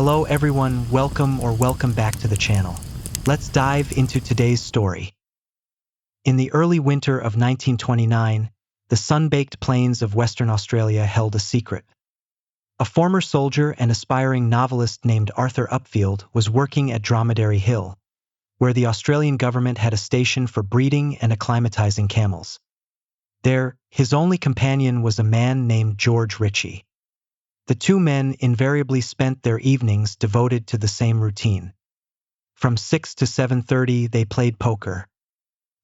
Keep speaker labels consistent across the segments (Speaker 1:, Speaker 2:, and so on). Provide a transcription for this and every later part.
Speaker 1: Hello everyone, welcome back to the channel. Let's dive into today's story. In the early winter of 1929, the sun-baked plains of Western Australia held a secret. A former soldier and aspiring novelist named Arthur Upfield was working at Dromedary Hill, where the Australian government had a station for breeding and acclimatizing camels. There, his only companion was a man named George Ritchie. The two men invariably spent their evenings devoted to the same routine. From 6 to 7:30, they played poker.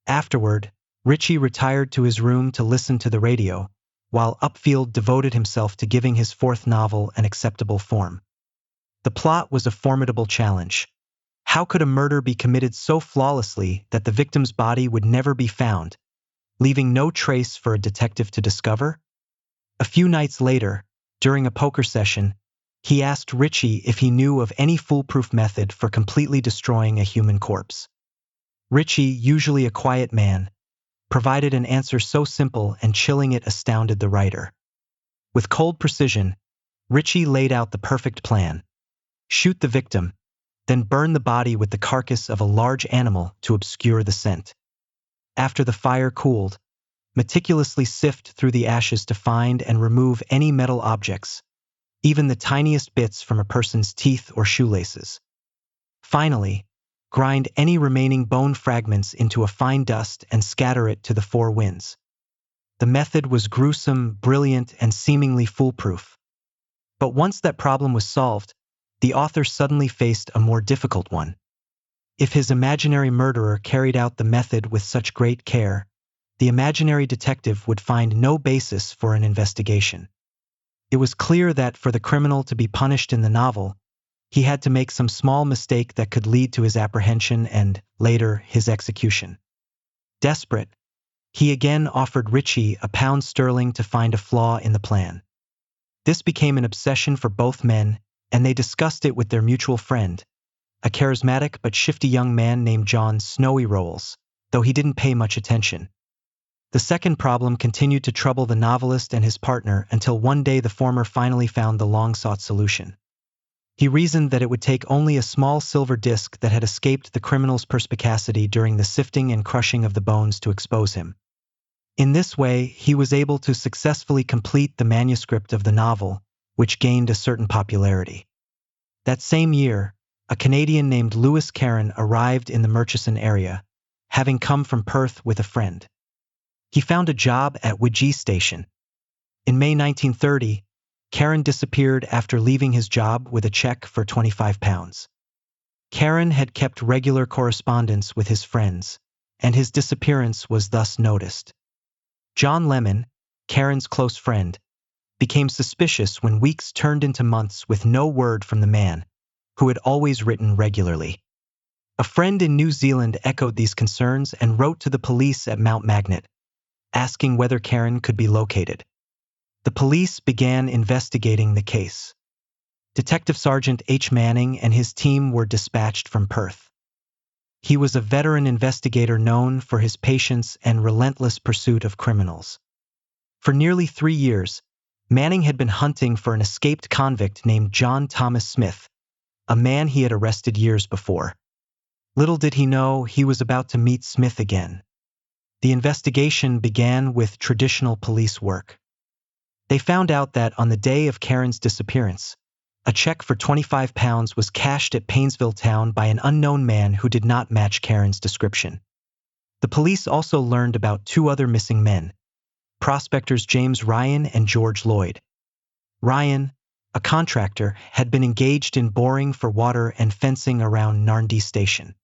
Speaker 1: Afterward, Ritchie retired to his room to listen to the radio, while Upfield devoted himself to giving his fourth novel an acceptable form. The plot was a formidable challenge. How could a murder be committed so flawlessly that the victim's body would never be found, leaving no trace for a detective to discover? A few nights later, during a poker session, he asked Ritchie if he knew of any foolproof method for completely destroying a human corpse. Ritchie, usually a quiet man, provided an answer so simple and chilling it astounded the writer. With cold precision, Ritchie laid out the perfect plan. Shoot the victim, then burn the body with the carcass of a large animal to obscure the scent. After the fire cooled, meticulously sift through the ashes to find and remove any metal objects, even the tiniest bits from a person's teeth or shoelaces. Finally, grind any remaining bone fragments into a fine dust and scatter it to the four winds. The method was gruesome, brilliant, and seemingly foolproof. But once that problem was solved, the author suddenly faced a more difficult one. If his imaginary murderer carried out the method with such great care, the imaginary detective would find no basis for an investigation. It was clear that for the criminal to be punished in the novel, he had to make some small mistake that could lead to his apprehension and, later, his execution. Desperate, he again offered Ritchie £1 to find a flaw in the plan. This became an obsession for both men, and they discussed it with their mutual friend, a charismatic but shifty young man named John Snowy Rowles, though he didn't pay much attention. The second problem continued to trouble the novelist and his partner until one day the former finally found the long-sought solution. He reasoned that it would take only a small silver disc that had escaped the criminal's perspicacity during the sifting and crushing of the bones to expose him. In this way, he was able to successfully complete the manuscript of the novel, which gained a certain popularity. That same year, a Canadian named Lewis Carron arrived in the Murchison area, having come from Perth with a friend. He found a job at Widgie Station. In May 1930, Carron disappeared after leaving his job with a check for £25. Carron had kept regular correspondence with his friends, and his disappearance was thus noticed. John Lemon, Carron's close friend, became suspicious when weeks turned into months with no word from the man, who had always written regularly. A friend in New Zealand echoed these concerns and wrote to the police at Mount Magnet, asking whether Carron could be located. The police began investigating the case. Detective Sergeant H. Manning and his team were dispatched from Perth. He was a veteran investigator known for his patience and relentless pursuit of criminals. For nearly 3 years, Manning had been hunting for an escaped convict named John Thomas Smith, a man he had arrested years before. Little did he know he was about to meet Smith again. The investigation began with traditional police work. They found out that on the day of Carron's disappearance, a check for £25 was cashed at Painesville town by an unknown man who did not match Carron's description. The police also learned about 2 other missing men, prospectors James Ryan and George Lloyd. Ryan, a contractor, had been engaged in boring for water and fencing around Narndee Station.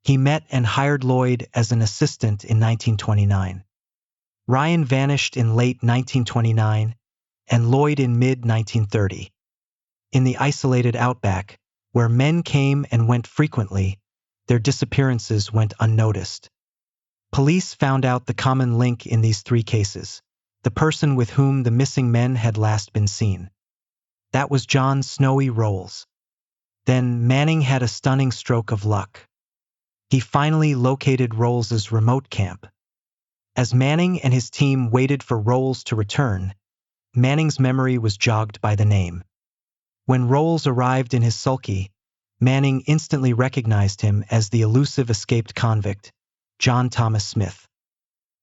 Speaker 1: He met and hired Lloyd as an assistant in 1929. Ryan vanished in late 1929 and Lloyd in mid-1930. In the isolated outback, where men came and went frequently, their disappearances went unnoticed. Police found out the common link in these 3 cases, the person with whom the missing men had last been seen. That was John Snowy Rowles. Then Manning had a stunning stroke of luck. He finally located Rowles's remote camp. As Manning and his team waited for Rowles to return, Manning's memory was jogged by the name. When Rowles arrived in his sulky, Manning instantly recognized him as the elusive escaped convict, John Thomas Smith.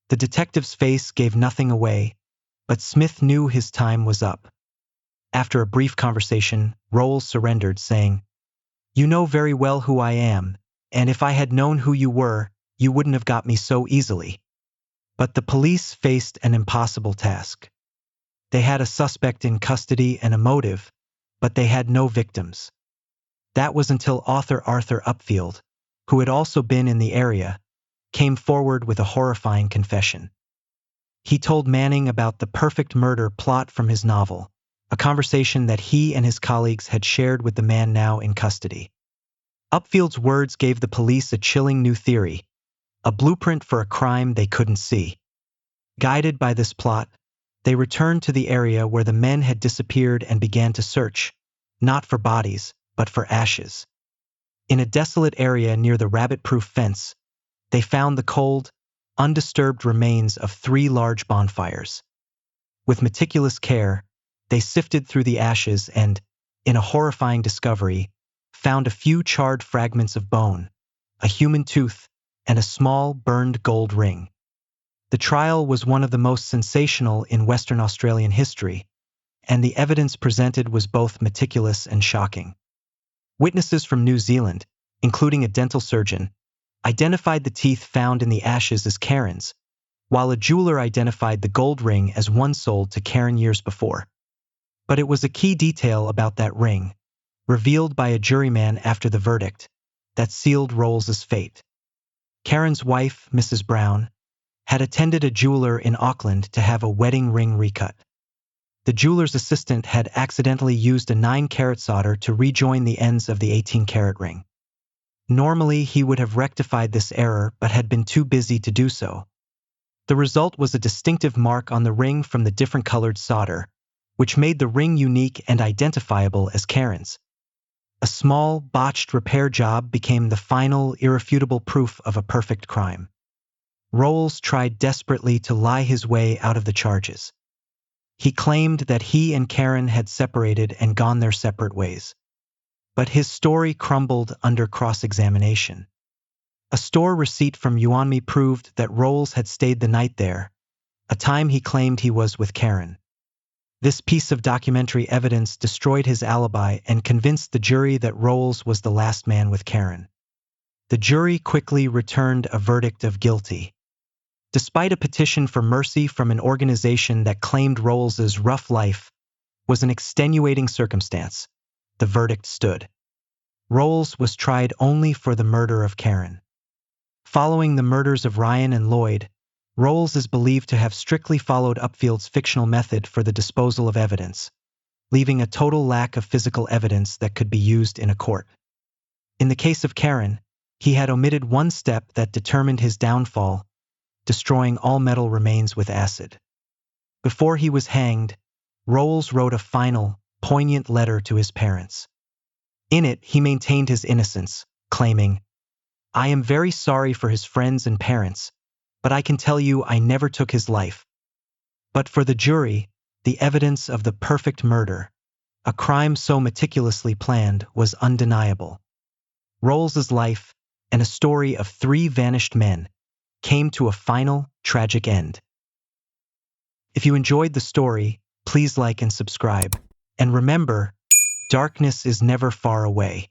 Speaker 1: The detective's face gave nothing away, but Smith knew his time was up. After a brief conversation, Rowles surrendered, saying, "You know very well who I am, and if I had known who you were, you wouldn't have got me so easily." But the police faced an impossible task. They had a suspect in custody and a motive, but they had no victims. That was until author Arthur Upfield, who had also been in the area, came forward with a horrifying confession. He told Manning about the perfect murder plot from his novel, a conversation that he and his colleagues had shared with the man now in custody. Upfield's words gave the police a chilling new theory, a blueprint for a crime they couldn't see. Guided by this plot, they returned to the area where the men had disappeared and began to search, not for bodies, but for ashes. In a desolate area near the rabbit-proof fence, they found the cold, undisturbed remains of 3 large bonfires. With meticulous care, they sifted through the ashes and, in a horrifying discovery, found a few charred fragments of bone, a human tooth, and a small, burned gold ring. The trial was one of the most sensational in Western Australian history, and the evidence presented was both meticulous and shocking. Witnesses from New Zealand, including a dental surgeon, identified the teeth found in the ashes as Karen's, while a jeweler identified the gold ring as one sold to Karen years before. But it was a key detail about that ring, revealed by a juryman after the verdict, that sealed Rowles's fate. Karen's wife, Mrs. Brown, had attended a jeweler in Auckland to have a wedding ring recut. The jeweler's assistant had accidentally used a 9-carat solder to rejoin the ends of the 18-carat ring. Normally, he would have rectified this error but had been too busy to do so. The result was a distinctive mark on the ring from the different colored solder, which made the ring unique and identifiable as Karen's. A small, botched repair job became the final, irrefutable proof of a perfect crime. Rowles tried desperately to lie his way out of the charges. He claimed that he and Karen had separated and gone their separate ways. But his story crumbled under cross-examination. A store receipt from Yuanmi proved that Rowles had stayed the night there, a time he claimed he was with Karen. This piece of documentary evidence destroyed his alibi and convinced the jury that Rowles was the last man with Karen. The jury quickly returned a verdict of guilty. Despite a petition for mercy from an organization that claimed Rowles's rough life was an extenuating circumstance, the verdict stood. Rowles was tried only for the murder of Karen. Following the murders of Ryan and Lloyd, Rowles is believed to have strictly followed Upfield's fictional method for the disposal of evidence, leaving a total lack of physical evidence that could be used in a court. In the case of Karen, he had omitted one step that determined his downfall, destroying all metal remains with acid. Before he was hanged, Rowles wrote a final, poignant letter to his parents. In it, he maintained his innocence, claiming, "I am very sorry for his friends and parents, but I can tell you I never took his life." But for the jury, the evidence of the perfect murder, a crime so meticulously planned, was undeniable. Rowles's life, and a story of 3 vanished men, came to a final, tragic end. If you enjoyed the story, please like and subscribe. And remember, darkness is never far away.